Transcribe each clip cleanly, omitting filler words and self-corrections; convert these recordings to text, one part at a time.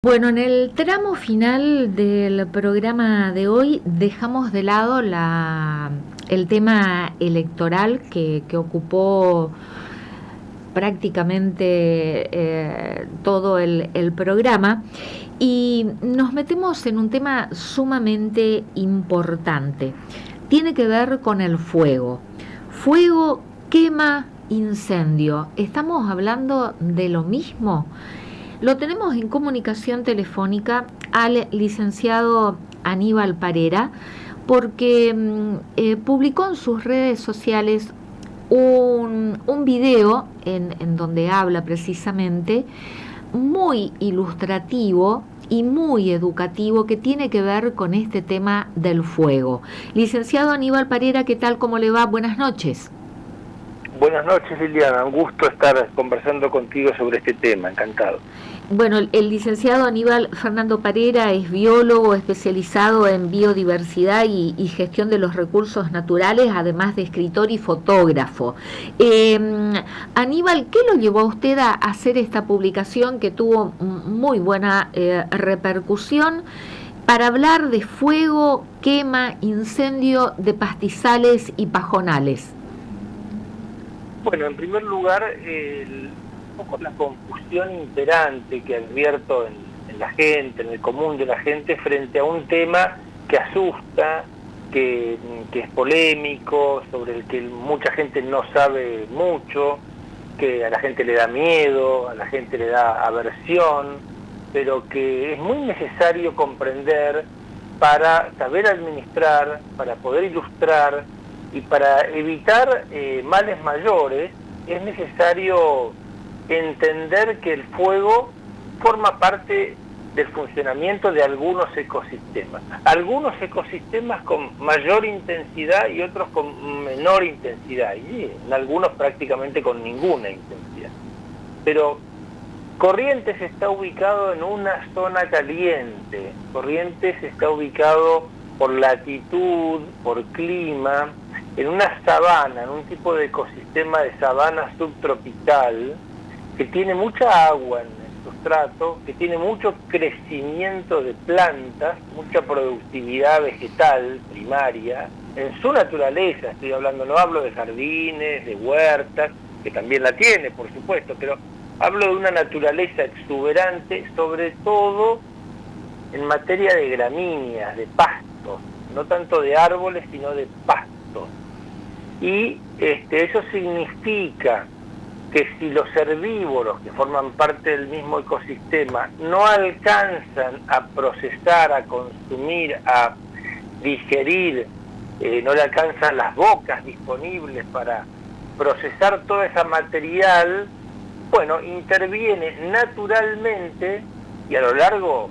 Bueno, en el tramo final del programa de hoy dejamos de lado el tema electoral que ocupó prácticamente todo el programa y nos metemos en un tema sumamente importante. Tiene que ver con el fuego. Fuego, quema, incendio. ¿Estamos hablando de lo mismo? Lo tenemos en comunicación telefónica al licenciado Aníbal Parera porque publicó en sus redes sociales un video en donde habla precisamente muy ilustrativo y muy educativo que tiene que ver con este tema del fuego. Licenciado Aníbal Parera, ¿qué tal? ¿Cómo le va? Buenas noches. Buenas noches, Liliana. Un gusto estar conversando contigo sobre este tema. Encantado. Bueno, el licenciado Aníbal Fernando Parera es biólogo especializado en biodiversidad y gestión de los recursos naturales, además de escritor y fotógrafo. Aníbal, ¿qué lo llevó a usted a hacer esta publicación que tuvo muy buena repercusión para hablar de fuego, quema, incendio de pastizales y pajonales? Bueno, en primer lugar, un poco la confusión imperante que advierto en la gente, en el común de la gente, frente a un tema que asusta, que es polémico, sobre el que mucha gente no sabe mucho, que a la gente le da miedo, a la gente le da aversión, pero que es muy necesario comprender para saber administrar, para poder ilustrar y para evitar males mayores. Es necesario entender que el fuego forma parte del funcionamiento de algunos ecosistemas. Algunos ecosistemas con mayor intensidad y otros con menor intensidad, y en algunos prácticamente con ninguna intensidad. Pero Corrientes está ubicado en una zona caliente. Corrientes está ubicado por latitud, por clima, en una sabana, en un tipo de ecosistema de sabana subtropical, que tiene mucha agua en el sustrato, que tiene mucho crecimiento de plantas, mucha productividad vegetal primaria, en su naturaleza estoy hablando, no hablo de jardines, de huertas, que también la tiene, por supuesto, pero hablo de una naturaleza exuberante, sobre todo en materia de gramíneas, de pastos, no tanto de árboles, sino de pastos. Y eso significa que si los herbívoros que forman parte del mismo ecosistema no alcanzan a procesar, a consumir, a digerir, no le alcanzan las bocas disponibles para procesar todo ese material, bueno, interviene naturalmente y a lo largo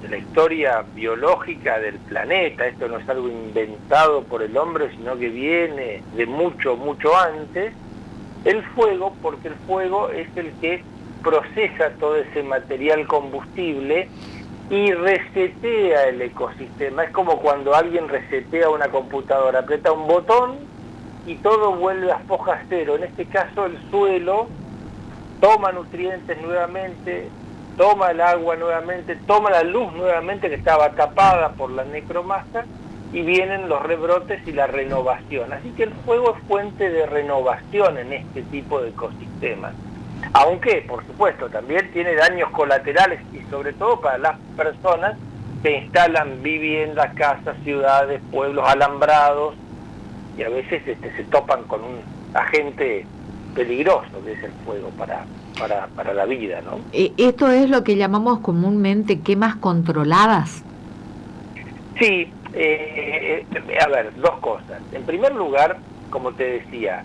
de la historia biológica del planeta. Esto no es algo inventado por el hombre, sino que viene de mucho, mucho antes, el fuego, porque el fuego es el que procesa todo ese material combustible y resetea el ecosistema. Es como cuando alguien resetea una computadora, aprieta un botón y todo vuelve a foja cero. En este caso el suelo toma nutrientes nuevamente, toma el agua nuevamente, toma la luz nuevamente que estaba tapada por la necromasa, y vienen los rebrotes y la renovación. Así que el fuego es fuente de renovación en este tipo de ecosistemas. Aunque, por supuesto, también tiene daños colaterales y sobre todo para las personas que instalan viviendas, casas, ciudades, pueblos alambrados, y a veces se topan con un agente peligroso que es el fuego para la vida, ¿no? Esto es lo que llamamos comúnmente quemas controladas. Sí, a ver, dos cosas. En primer lugar, como te decía,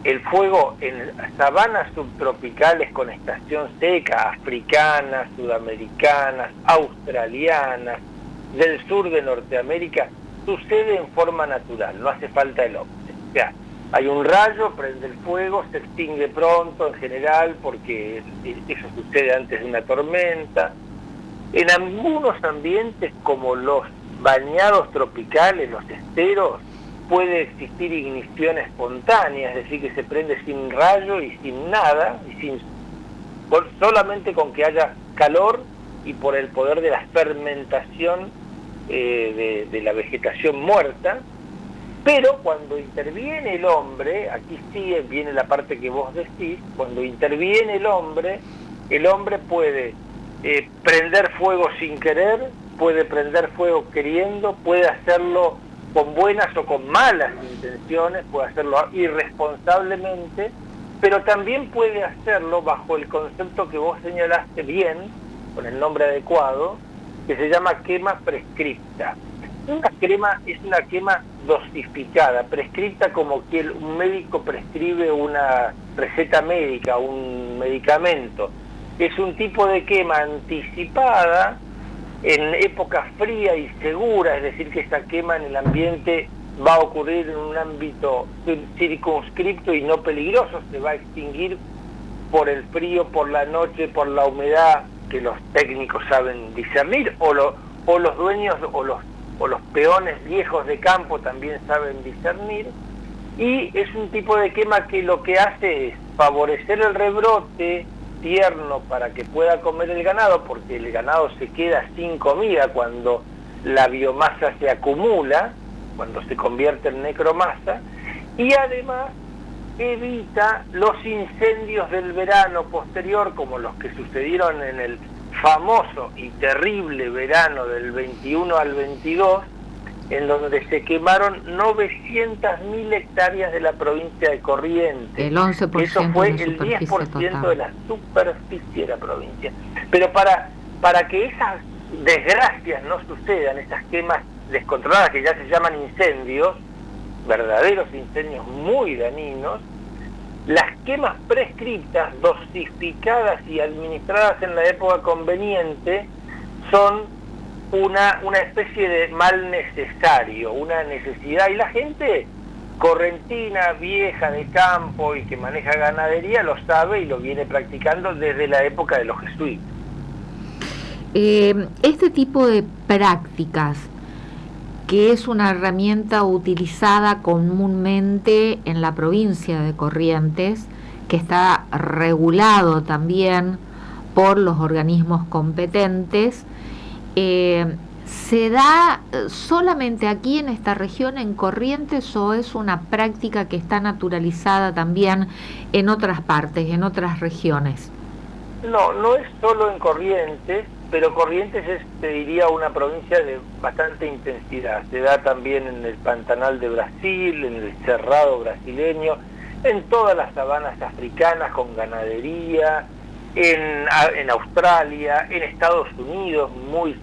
el fuego en sabanas subtropicales con estación seca, africanas, sudamericanas, australianas, del sur de Norteamérica, sucede en forma natural, no hace falta el hombre. O sea, hay un rayo, prende el fuego, se extingue pronto en general, porque eso sucede antes de una tormenta. En algunos ambientes como los bañados tropicales, los esteros, puede existir ignición espontánea, es decir, que se prende sin rayo y sin nada, y solamente con que haya calor y por el poder de la fermentación de la vegetación muerta. Pero cuando interviene el hombre, aquí sí viene la parte que vos decís, cuando interviene el hombre puede prender fuego sin querer, puede prender fuego queriendo, puede hacerlo con buenas o con malas intenciones, puede hacerlo irresponsablemente, pero también puede hacerlo bajo el concepto que vos señalaste bien, con el nombre adecuado, que se llama quema prescripta. Es una quema dosificada, prescripta como que un médico prescribe una receta médica, un medicamento. Es un tipo de quema anticipada en época fría y segura, es decir, que esta quema en el ambiente va a ocurrir en un ámbito circunscripto y no peligroso, se va a extinguir por el frío, por la noche, por la humedad, que los técnicos saben discernir, o los dueños o los peones viejos de campo también saben discernir, y es un tipo de quema que lo que hace es favorecer el rebrote tierno para que pueda comer el ganado, porque el ganado se queda sin comida cuando la biomasa se acumula, cuando se convierte en necromasa, y además evita los incendios del verano posterior, como los que sucedieron en el famoso y terrible verano del 21 al 22, en donde se quemaron 900.000 hectáreas de la provincia de Corrientes. El 11% Eso fue de el 10% total de la superficie de la provincia. Pero para que esas desgracias no sucedan, esas quemas descontroladas que ya se llaman incendios, verdaderos incendios muy dañinos, las quemas prescriptas, dosificadas y administradas en la época conveniente, son una especie de mal necesario, una necesidad, y la gente correntina, vieja, de campo y que maneja ganadería lo sabe y lo viene practicando desde la época de los jesuitas. Este tipo de prácticas, que es una herramienta utilizada comúnmente en la provincia de Corrientes, que está regulado también por los organismos competentes, ¿se da solamente aquí en esta región, en Corrientes, o es una práctica que está naturalizada también en otras partes, en otras regiones? No es solo en Corrientes, pero Corrientes es, te diría, una provincia de bastante intensidad. Se da también en el Pantanal de Brasil, en el Cerrado brasileño, en todas las sabanas africanas con ganadería, en Australia, en Estados Unidos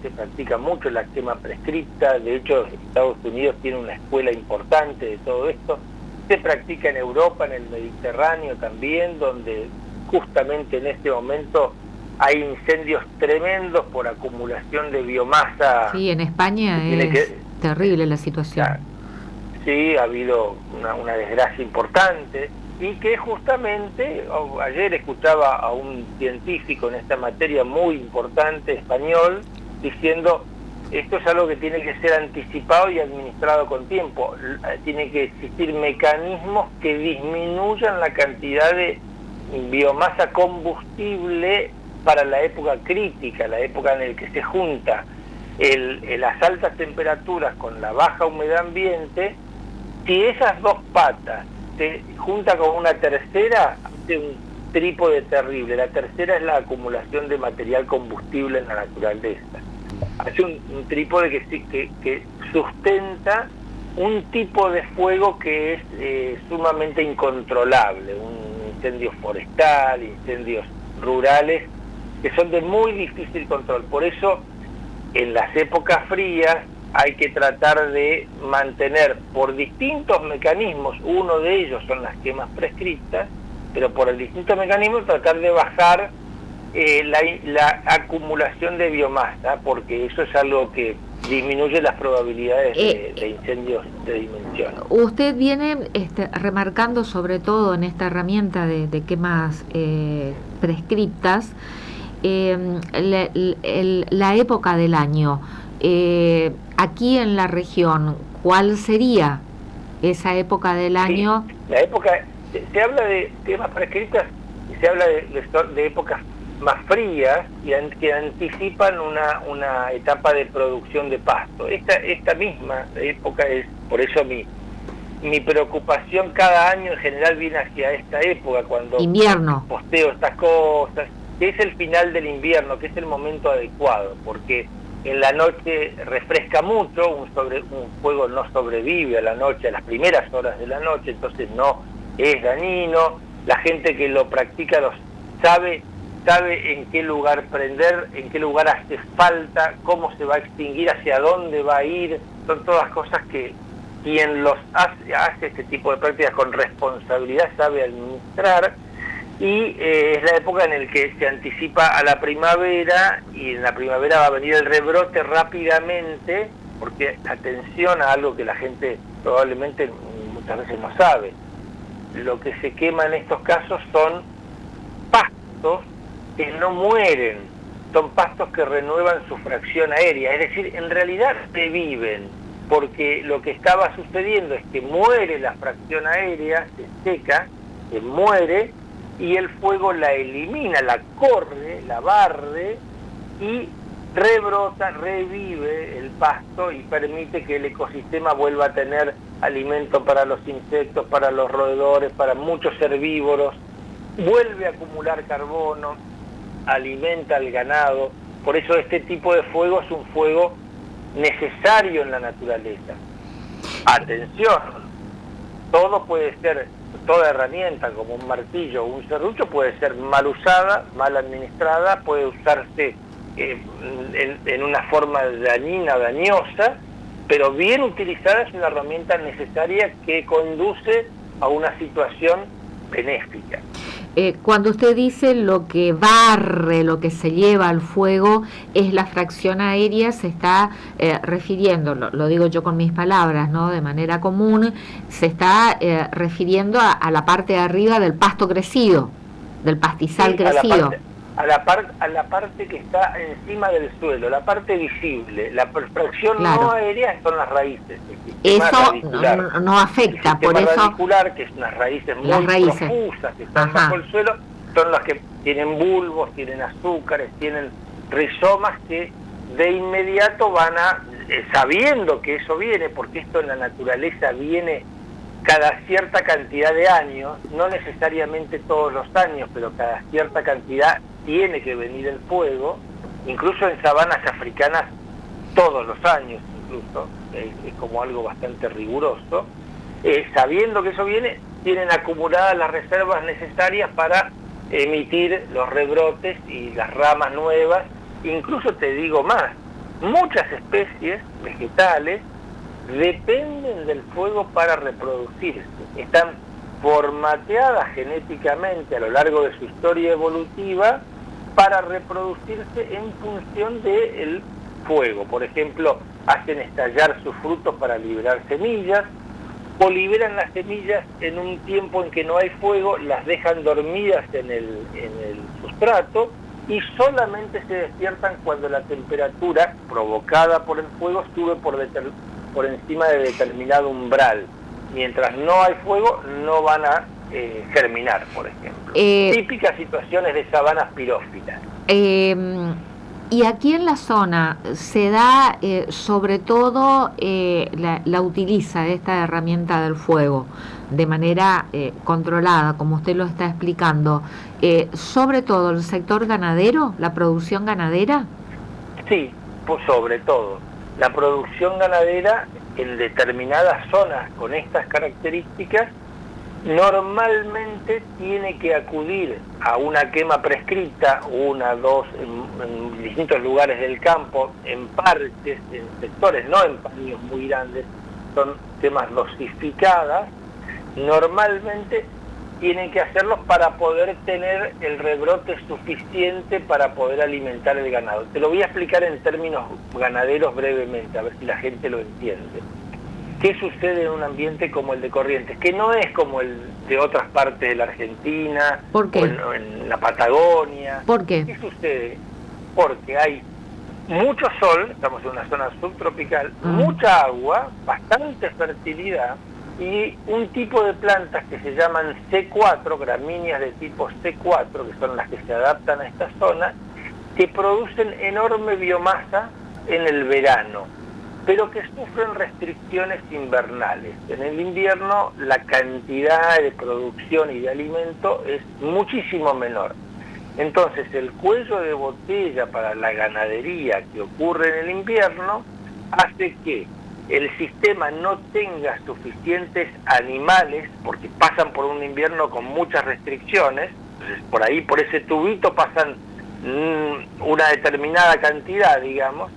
se practica mucho la quema prescripta. De hecho, Estados Unidos tiene una escuela importante de todo esto. Se practica en Europa, en el Mediterráneo también, donde justamente en este momento hay incendios tremendos por acumulación de biomasa. Sí, en España es terrible la situación. Sí, ha habido una desgracia importante, y que justamente, ayer escuchaba a un científico en esta materia muy importante, español, diciendo: esto es algo que tiene que ser anticipado y administrado con tiempo. Tiene que existir mecanismos que disminuyan la cantidad de biomasa combustible para la época crítica, la época en la que se junta las altas temperaturas con la baja humedad ambiente. Si esas dos patas se junta con una tercera, hace un trípode terrible. La tercera es la acumulación de material combustible en la naturaleza. Hace un trípode que sustenta un tipo de fuego que es sumamente incontrolable, un incendio forestal, incendios rurales, que son de muy difícil control. Por eso, en las épocas frías hay que tratar de mantener, por distintos mecanismos, uno de ellos son las quemas prescriptas, pero por el distinto mecanismo tratar de bajar la acumulación de biomasa, porque eso es algo que disminuye las probabilidades de incendios de dimensión. Usted viene remarcando, sobre todo en esta herramienta de quemas prescriptas, la época del año. Aquí en la región, ¿cuál sería esa época del año? Sí, la época, se habla de quemas prescritas y se habla de épocas más frías y que anticipan una etapa de producción de pasto. Esta misma época es, por eso mi preocupación cada año en general viene hacia esta época, cuando invierno, posteo estas cosas, que es el final del invierno, que es el momento adecuado, porque en la noche refresca mucho, un fuego no sobrevive a la noche, a las primeras horas de la noche, entonces no es dañino. La gente que lo practica sabe en qué lugar prender, en qué lugar hace falta, cómo se va a extinguir, hacia dónde va a ir. Son todas cosas que quien hace este tipo de prácticas con responsabilidad sabe administrar. Y es la época en la que se anticipa a la primavera, y en la primavera va a venir el rebrote rápidamente, porque atención a algo que la gente probablemente muchas veces no sabe. Lo que se quema en estos casos son pastos que no mueren, son pastos que renuevan su fracción aérea, es decir, en realidad reviven, porque lo que estaba sucediendo es que muere la fracción aérea, se seca, se muere, y el fuego la elimina, la corre, la barre, y rebrota, revive el pasto y permite que el ecosistema vuelva a tener alimento para los insectos, para los roedores, para muchos herbívoros, vuelve a acumular carbono, alimenta al ganado. Por eso este tipo de fuego es un fuego necesario en la naturaleza. Atención, todo puede ser, toda herramienta como un martillo o un serrucho puede ser mal usada, mal administrada, puede usarse en una forma dañina, dañosa, pero bien utilizada es una herramienta necesaria que conduce a una situación benéfica. Cuando usted dice lo que barre, lo que se lleva al fuego es la fracción aérea, se está refiriendo, lo digo yo con mis palabras, ¿no? De manera común, se está refiriendo a la parte de arriba del pasto crecido, del pastizal crecido. A la parte que está encima del suelo, la parte visible. La fracción no aérea son las raíces. Eso no afecta, por eso... radicular, que es unas raíces muy profusas que están bajo el suelo, son las que tienen bulbos, tienen azúcares, tienen rizomas que de inmediato van sabiendo que eso viene, porque esto en la naturaleza viene cada cierta cantidad de años, no necesariamente todos los años, pero cada cierta cantidad tiene que venir el fuego, incluso en sabanas africanas todos los años, incluso, es como algo bastante riguroso. Sabiendo que eso viene, tienen acumuladas las reservas necesarias para emitir los rebrotes y las ramas nuevas. Incluso te digo más, muchas especies vegetales dependen del fuego para reproducirse, están formateadas genéticamente a lo largo de su historia evolutiva para reproducirse en función del fuego. Por ejemplo, hacen estallar sus frutos para liberar semillas, o liberan las semillas en un tiempo en que no hay fuego, las dejan dormidas en el sustrato, y solamente se despiertan cuando la temperatura provocada por el fuego sube por encima de determinado umbral. Mientras no hay fuego, no van a germinar, por ejemplo. Típicas situaciones de sabanas pirófilas. Y aquí en la zona se da, sobre todo, la utiliza esta herramienta del fuego de manera controlada, como usted lo está explicando, sobre todo el sector ganadero, la producción ganadera. Sí, pues sobre todo. La producción ganadera en determinadas zonas con estas características normalmente tiene que acudir a una quema prescrita, una, dos, en distintos lugares del campo, en parches, en sectores, no en paños muy grandes, son quemas dosificadas. Normalmente tienen que hacerlos para poder tener el rebrote suficiente para poder alimentar el ganado. Te lo voy a explicar en términos ganaderos brevemente, a ver si la gente lo entiende. ¿Qué sucede en un ambiente como el de Corrientes? Que no es como el de otras partes de la Argentina, ¿por qué? O en la Patagonia. ¿Por qué? ¿Qué sucede? Porque hay mucho sol, estamos en una zona subtropical, mucha agua, bastante fertilidad, y un tipo de plantas que se llaman C4, gramíneas de tipo C4, que son las que se adaptan a esta zona, que producen enorme biomasa en el verano, pero que sufren restricciones invernales. En el invierno la cantidad de producción y de alimento es muchísimo menor. Entonces el cuello de botella para la ganadería que ocurre en el invierno hace que el sistema no tenga suficientes animales, porque pasan por un invierno con muchas restricciones, entonces por ahí, por ese tubito pasan una determinada cantidad, digamos,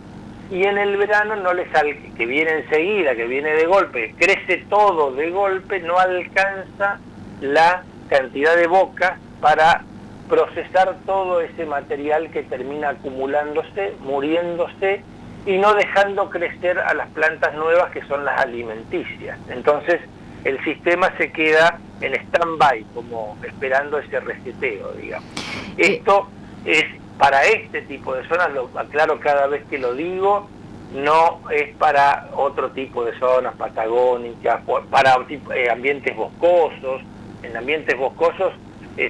y en el verano no les que viene enseguida, que viene de golpe, crece todo de golpe, no alcanza la cantidad de bocas para procesar todo ese material que termina acumulándose, muriéndose y no dejando crecer a las plantas nuevas que son las alimenticias. Entonces el sistema se queda en stand-by, como esperando ese reseteo, digamos. Esto es para este tipo de zonas, lo aclaro cada vez que lo digo, no es para otro tipo de zonas patagónicas, para ambientes boscosos. En ambientes boscosos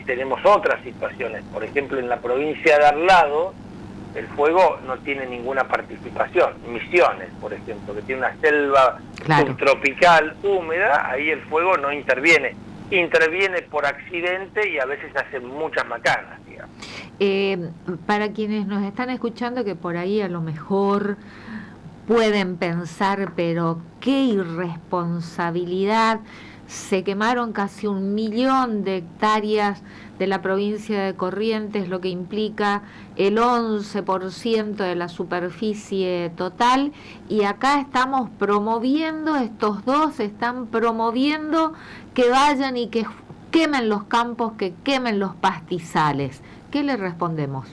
tenemos otras situaciones. Por ejemplo, en la provincia de al lado, el fuego no tiene ninguna participación. Misiones, por ejemplo, que tiene una selva subtropical húmeda, ahí el fuego no interviene. Interviene por accidente y a veces hace muchas macanas, digamos. Para quienes nos están escuchando, que por ahí a lo mejor pueden pensar, pero qué irresponsabilidad, se quemaron casi 1 millón de hectáreas de la provincia de Corrientes, lo que implica el 11% de la superficie total, y acá estamos promoviendo, estos dos están promoviendo que vayan y que quemen los campos, que quemen los pastizales. ¿Qué le respondemos?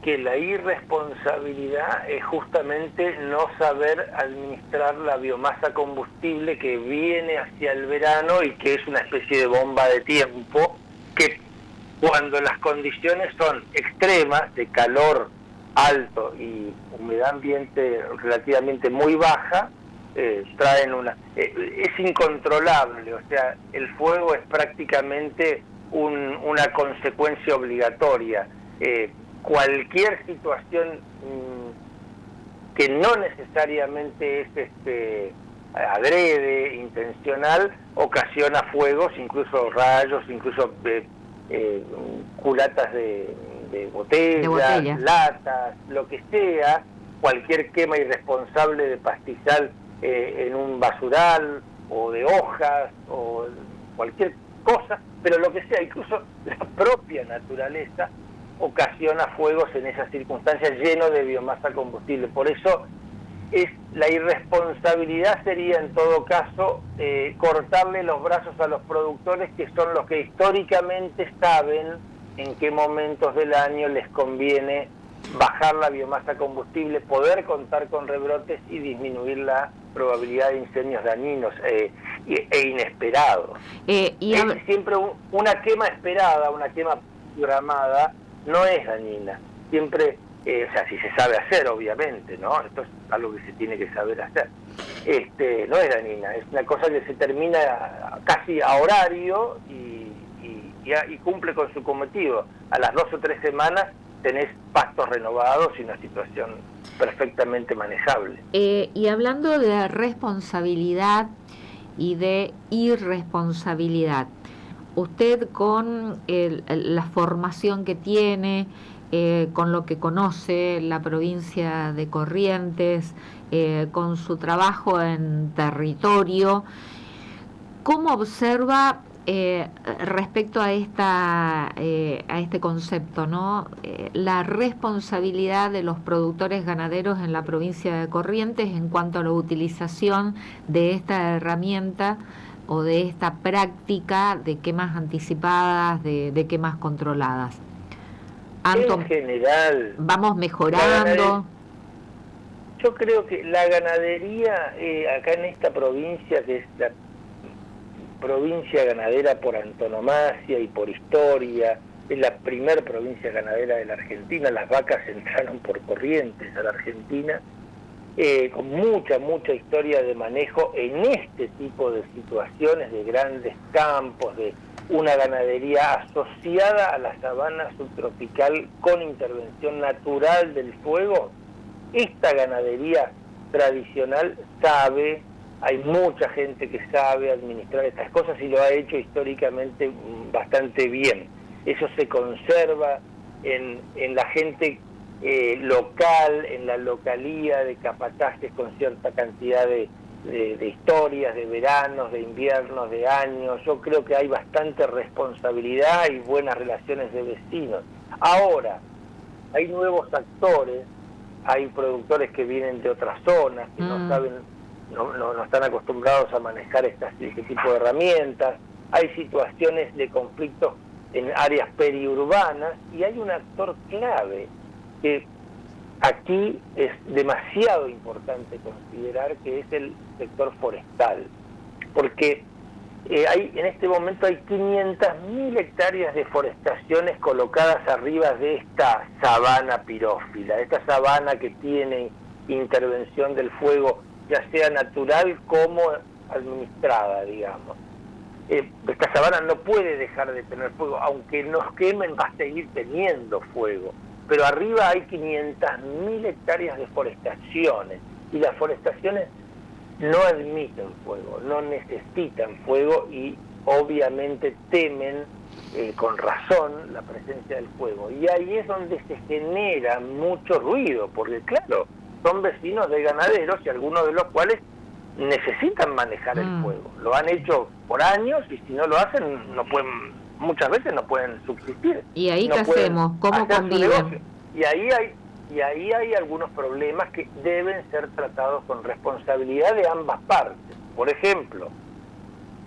Que la irresponsabilidad es justamente no saber administrar la biomasa combustible que viene hacia el verano y que es una especie de bomba de tiempo, que cuando las condiciones son extremas, de calor alto y humedad ambiente relativamente muy baja, traen es incontrolable. O sea, el fuego es prácticamente una consecuencia obligatoria. Cualquier situación que no necesariamente es adrede, intencional, ocasiona fuegos, incluso rayos, incluso culatas de botella, latas, lo que sea, cualquier quema irresponsable de pastizal en un basural o de hojas o cualquier cosa, pero lo que sea, incluso la propia naturaleza ocasiona fuegos en esas circunstancias, lleno de biomasa combustible. Por eso la irresponsabilidad sería en todo caso cortarle los brazos a los productores, que son los que históricamente saben en qué momentos del año les conviene bajar la biomasa combustible, poder contar con rebrotes y disminuir la probabilidad de incendios dañinos e inesperados. Siempre una quema esperada, una quema programada, no es dañina. Siempre, o sea, si se sabe hacer, obviamente, ¿no? Esto es algo que se tiene que saber hacer. No es dañina, es una cosa que se termina casi a horario y cumple con su cometido. A las 2 o 3 semanas tenés pastos renovados y una situación perfectamente manejable. Y hablando de responsabilidad y de irresponsabilidad, usted con la formación que tiene, con lo que conoce la provincia de Corrientes, con su trabajo en territorio, ¿cómo observa respecto a este concepto, ¿no? La responsabilidad de los productores ganaderos en la provincia de Corrientes en cuanto a la utilización de esta herramienta o de esta práctica de quemas anticipadas, de quemas controladas? En general, ¿vamos mejorando? Yo creo que la ganadería acá en esta provincia, que es la provincia ganadera por antonomasia y por historia, es la primer provincia ganadera de la Argentina. Las vacas entraron por Corrientes a la Argentina, con mucha historia de manejo en este tipo de situaciones, de grandes campos, de una ganadería asociada a la sabana subtropical con intervención natural del fuego. Esta ganadería tradicional sabe, hay mucha gente que sabe administrar estas cosas y lo ha hecho históricamente bastante bien. Eso se conserva en la gente local, en la localía de capataces con cierta cantidad de historias, de veranos, de inviernos, de años. Yo creo que hay bastante responsabilidad y buenas relaciones de vecinos. Ahora, hay nuevos actores, hay productores que vienen de otras zonas, que no saben, no están acostumbrados a manejar este tipo de herramientas, hay situaciones de conflictos en áreas periurbanas, y hay un actor clave que aquí es demasiado importante considerar, que es el sector forestal, porque en este momento hay 500.000 hectáreas de forestaciones colocadas arriba de esta sabana pirófila, esta sabana que tiene intervención del fuego, ya sea natural como administrada, digamos. Esta sabana no puede dejar de tener fuego, aunque nos quemen va a seguir teniendo fuego, pero arriba hay 500.000 hectáreas de forestaciones, y las forestaciones no admiten fuego, no necesitan fuego, y obviamente temen con razón la presencia del fuego, y ahí es donde se genera mucho ruido, porque claro, son vecinos de ganaderos, y algunos de los cuales necesitan manejar el fuego, lo han hecho por años, y si no lo hacen, no pueden, muchas veces no pueden subsistir. ¿Y ahí qué hacemos? ¿Cómo conviven? Y ahí hay algunos problemas que deben ser tratados con responsabilidad de ambas partes. Por ejemplo,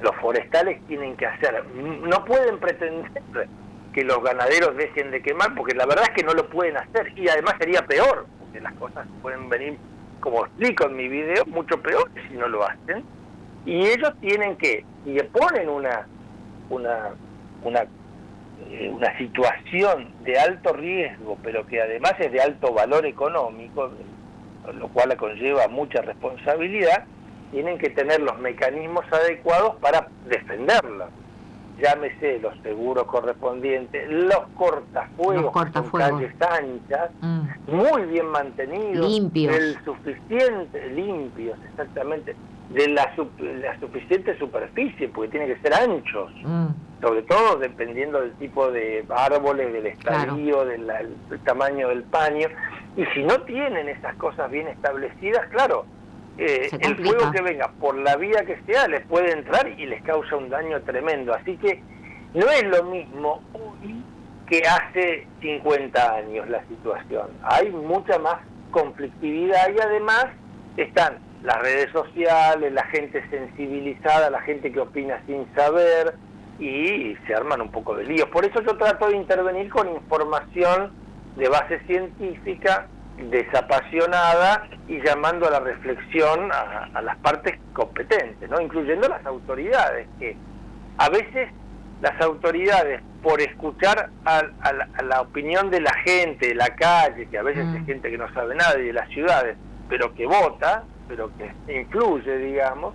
los forestales tienen que hacer, no pueden pretender que los ganaderos dejen de quemar, porque la verdad es que no lo pueden hacer, y además sería peor, porque las cosas pueden venir, como explico en mi video, mucho peor si no lo hacen. Y ellos tienen que, si le ponen una situación de alto riesgo, pero que además es de alto valor económico, lo cual conlleva mucha responsabilidad, tienen que tener los mecanismos adecuados para defenderla. Llámese los seguros correspondientes, los cortafuegos, con calles anchas, muy bien mantenidos, limpios, limpios, exactamente, de la suficiente superficie, porque tiene que ser anchos, sobre todo dependiendo del tipo de árboles, del estadio, claro, del tamaño del paño. Y si no tienen esas cosas bien establecidas, claro, el fuego que venga por la vía que sea les puede entrar y les causa un daño tremendo. Así que no es lo mismo hoy que hace 50 años la situación. Hay mucha más conflictividad, y además están las redes sociales, la gente sensibilizada, la gente que opina sin saber, y se arman un poco de líos. Por eso yo trato de intervenir con información de base científica, desapasionada, y llamando a la reflexión a las partes competentes, ¿no? Incluyendo las autoridades, que a veces las autoridades, por escuchar a la opinión de la gente de la calle, que a veces es gente que no sabe nada, y de las ciudades, pero que vota, pero que influye, digamos,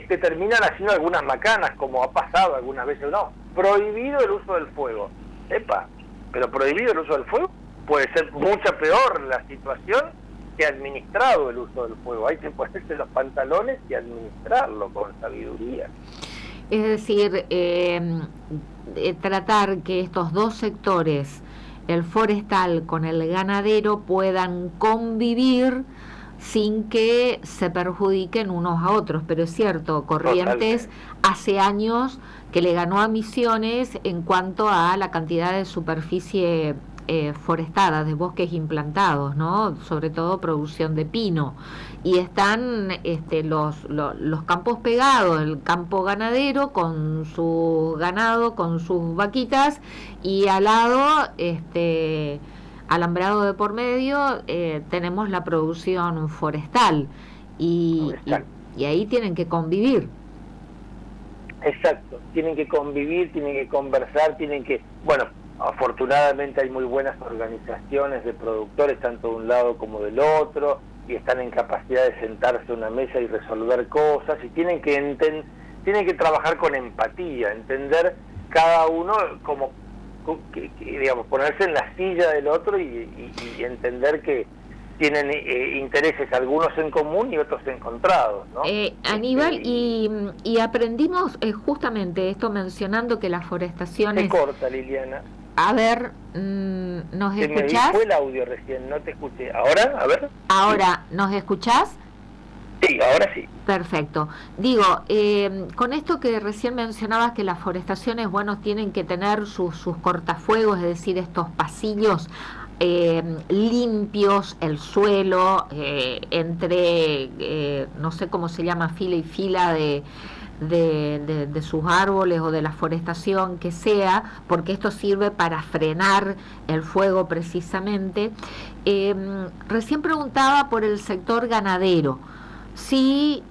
terminan haciendo algunas macanas, como ha pasado algunas veces. No, prohibido el uso del fuego. Pero prohibido el uso del fuego puede ser mucho peor la situación que administrado el uso del fuego. Hay que ponerse los pantalones y administrarlo con sabiduría. Es decir, tratar que estos dos sectores, el forestal con el ganadero, puedan convivir sin que se perjudiquen unos a otros. Pero es cierto, Corrientes hace años que le ganó a Misiones en cuanto a la cantidad de superficie forestada, de bosques implantados, ¿no? Sobre todo producción de pino, y están los campos pegados, el campo ganadero con su ganado, con sus vaquitas, y al lado alambrado de por medio tenemos la producción forestal, y ahí tienen que convivir. Exacto, tienen que convivir, tienen que conversar, afortunadamente hay muy buenas organizaciones de productores, tanto de un lado como del otro, y están en capacidad de sentarse a una mesa y resolver cosas, y tienen que trabajar con empatía, entender cada uno como digamos, ponerse en la silla del otro y entender que tienen intereses, algunos en común y otros encontrados, ¿no? Aníbal, y aprendimos justamente esto, mencionando que la forestación se corta, Liliana. A ver, ¿nos escuchás? Me fue el audio recién, no te escuché. ¿Ahora? A ver. ¿Ahora nos escuchás? Sí, ahora sí. Perfecto. Digo, con esto que recién mencionabas, que las forestaciones, bueno, tienen que tener sus cortafuegos, es decir, estos pasillos limpios, el suelo, entre, no sé cómo se llama, fila y fila de sus árboles o de la forestación que sea, porque esto sirve para frenar el fuego precisamente. Recién preguntaba por el sector ganadero, si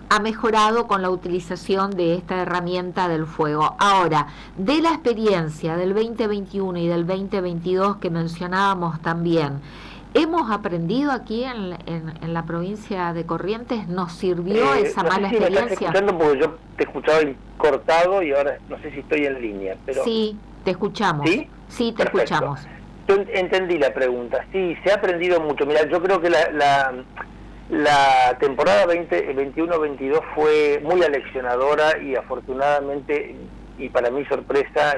ha mejorado con la utilización de esta herramienta del fuego. Ahora, de la experiencia del 2021 y del 2022 que mencionábamos también, ¿hemos aprendido aquí en la provincia de Corrientes? ¿Nos sirvió esa mala experiencia? Me estás escuchando porque yo te escuchaba cortado y ahora no sé si estoy en línea. Pero... Sí, te escuchamos. ¿Sí? Sí, te escuchamos. Yo entendí la pregunta. Sí, se ha aprendido mucho. Mira, yo creo que la temporada 2021-22 fue muy aleccionadora y afortunadamente, y para mi sorpresa,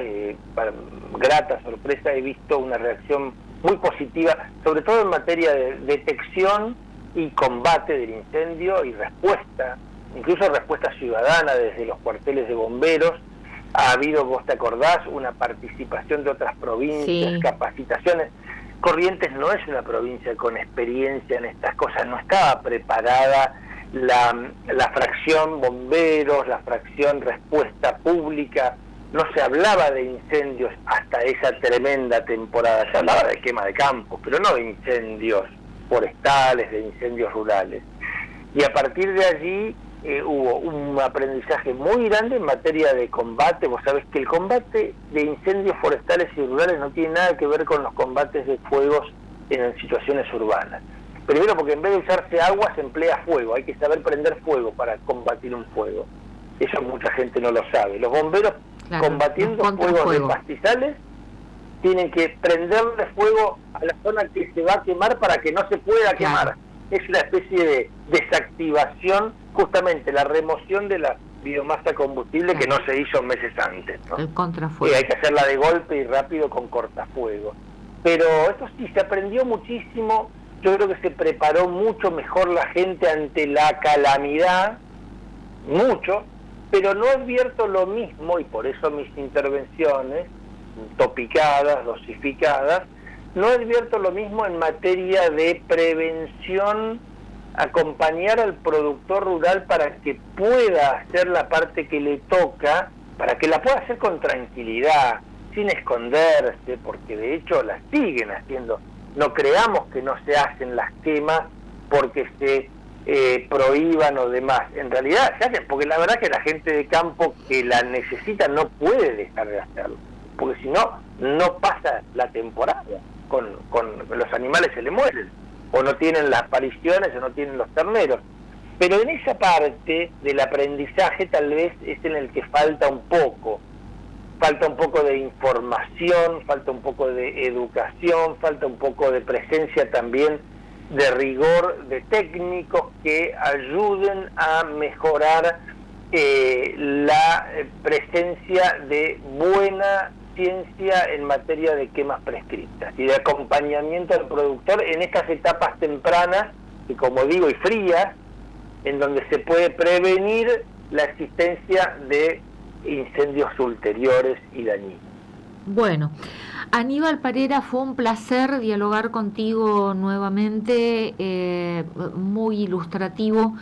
grata sorpresa, he visto una reacción muy positiva, sobre todo en materia de detección y combate del incendio y respuesta, incluso respuesta ciudadana desde los cuarteles de bomberos. Ha habido, vos te acordás, una participación de otras provincias, sí, capacitaciones. Corrientes no es una provincia con experiencia en estas cosas, no estaba preparada la fracción bomberos, la fracción respuesta pública, no se hablaba de incendios hasta esa tremenda temporada, se hablaba de quema de campos, pero no de incendios forestales, de incendios rurales. Y a partir de allí hubo un aprendizaje muy grande en materia de combate. Vos sabés que el combate de incendios forestales y rurales no tiene nada que ver con los combates de fuegos en situaciones urbanas. Primero porque en vez de usarse agua se emplea fuego, hay que saber prender fuego para combatir un fuego. Eso mucha gente no lo sabe. Los bomberos, claro, combatiendo fuegos de pastizales, tienen que prenderle fuego a la zona que se va a quemar para que no se pueda quemar. Es una especie de desactivación, justamente la remoción de la biomasa combustible, que no se hizo meses antes, ¿no? El contrafuego. Hay que hacerla de golpe y rápido con cortafuegos. Pero esto sí, se aprendió muchísimo. Yo creo que se preparó mucho mejor la gente ante la calamidad, mucho, pero no advierto lo mismo, y por eso mis intervenciones, topicadas, dosificadas, no advierto lo mismo en materia de prevención, acompañar al productor rural para que pueda hacer la parte que le toca, para que la pueda hacer con tranquilidad, sin esconderse, porque de hecho las siguen haciendo. No creamos que no se hacen las quemas porque se prohíban o demás. En realidad se hacen, porque la verdad que la gente de campo que la necesita no puede dejar de hacerlo, porque si no, no pasa la temporada. Con los animales se le mueren, o no tienen las apariciones, o no tienen los terneros. Pero en esa parte del aprendizaje tal vez es en el que falta un poco de información, falta un poco de educación, falta un poco de presencia también de rigor de técnicos que ayuden a mejorar la presencia de buena ciencia en materia de quemas prescriptas y de acompañamiento al productor en estas etapas tempranas, y como digo, y frías, en donde se puede prevenir la existencia de incendios ulteriores y dañinos. Bueno, Aníbal Parera, fue un placer dialogar contigo nuevamente, muy ilustrativo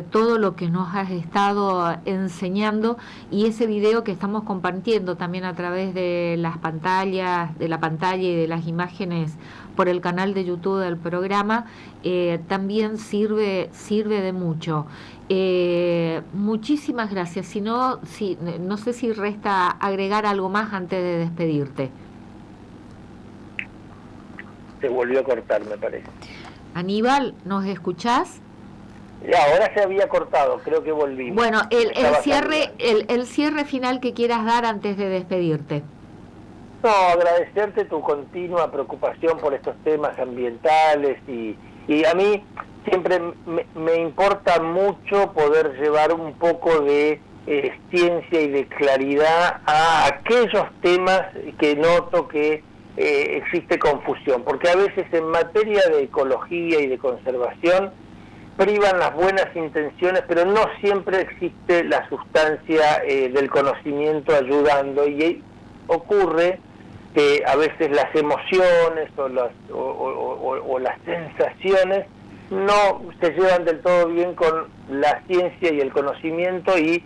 todo lo que nos has estado enseñando, y ese video que estamos compartiendo también a través de las pantallas, de la pantalla y de las imágenes por el canal de YouTube del programa, también sirve de mucho. Muchísimas gracias. No sé si resta agregar algo más antes de despedirte. Se volvió a cortar, me parece. Aníbal, ¿nos escuchás? Ahora se había cortado, creo que volvimos. Bueno, el cierre final que quieras dar antes de despedirte. No, agradecerte tu continua preocupación por estos temas ambientales y a mí siempre me importa mucho poder llevar un poco de ciencia y de claridad a aquellos temas que noto que existe confusión, porque a veces en materia de ecología y de conservación privan las buenas intenciones, pero no siempre existe la sustancia del conocimiento ayudando, y ocurre que a veces las emociones o las sensaciones no se llevan del todo bien con la ciencia y el conocimiento y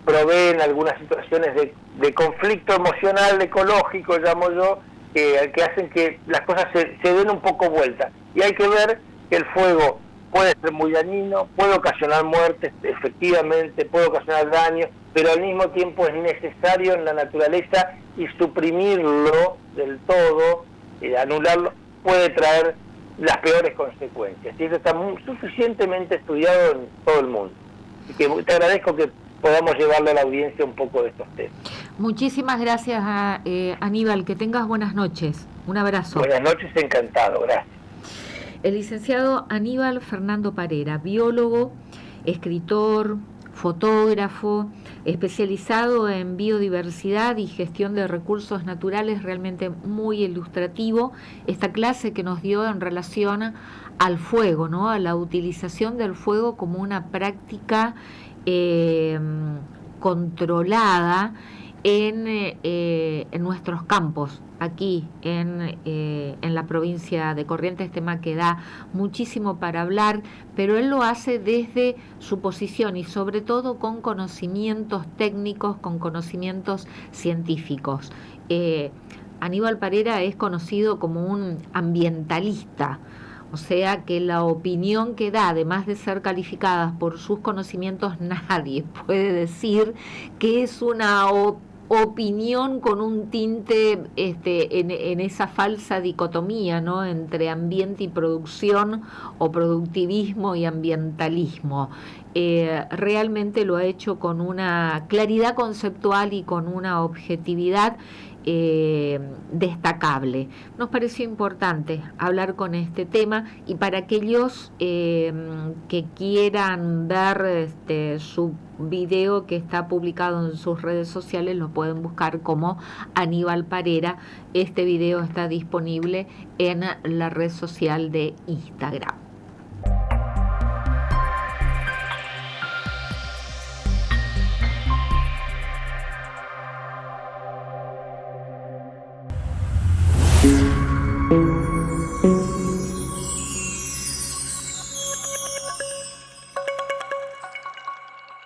proveen algunas situaciones de conflicto emocional ecológico, llamo yo, que hacen que las cosas se den un poco vuelta. Y hay que ver que el fuego puede ser muy dañino, puede ocasionar muertes, efectivamente, puede ocasionar daño, pero al mismo tiempo es necesario en la naturaleza, y suprimirlo del todo, anularlo, puede traer las peores consecuencias. Y eso está suficientemente estudiado en todo el mundo. Así que te agradezco que podamos llevarle a la audiencia un poco de estos temas. Muchísimas gracias, Aníbal. Que tengas buenas noches. Un abrazo. Buenas noches, encantado. Gracias. El licenciado Aníbal Fernando Parera, biólogo, escritor, fotógrafo, especializado en biodiversidad y gestión de recursos naturales, realmente muy ilustrativo esta clase que nos dio en relación al fuego, ¿no? A la utilización del fuego como una práctica controlada en nuestros campos, aquí en la provincia de Corrientes, tema que da muchísimo para hablar, pero él lo hace desde su posición y sobre todo con conocimientos técnicos, con conocimientos científicos. Aníbal Parera es conocido como un ambientalista, o sea que la opinión que da, además de ser calificadas por sus conocimientos, nadie puede decir que es una opinión con un tinte en esa falsa dicotomía, ¿no?, entre ambiente y producción, o productivismo y ambientalismo. Realmente lo ha hecho con una claridad conceptual y con una objetividad destacable. Nos pareció importante hablar con este tema, y para aquellos que quieran ver su video que está publicado en sus redes sociales, lo pueden buscar como Aníbal Parera. Este video está disponible en la red social de Instagram.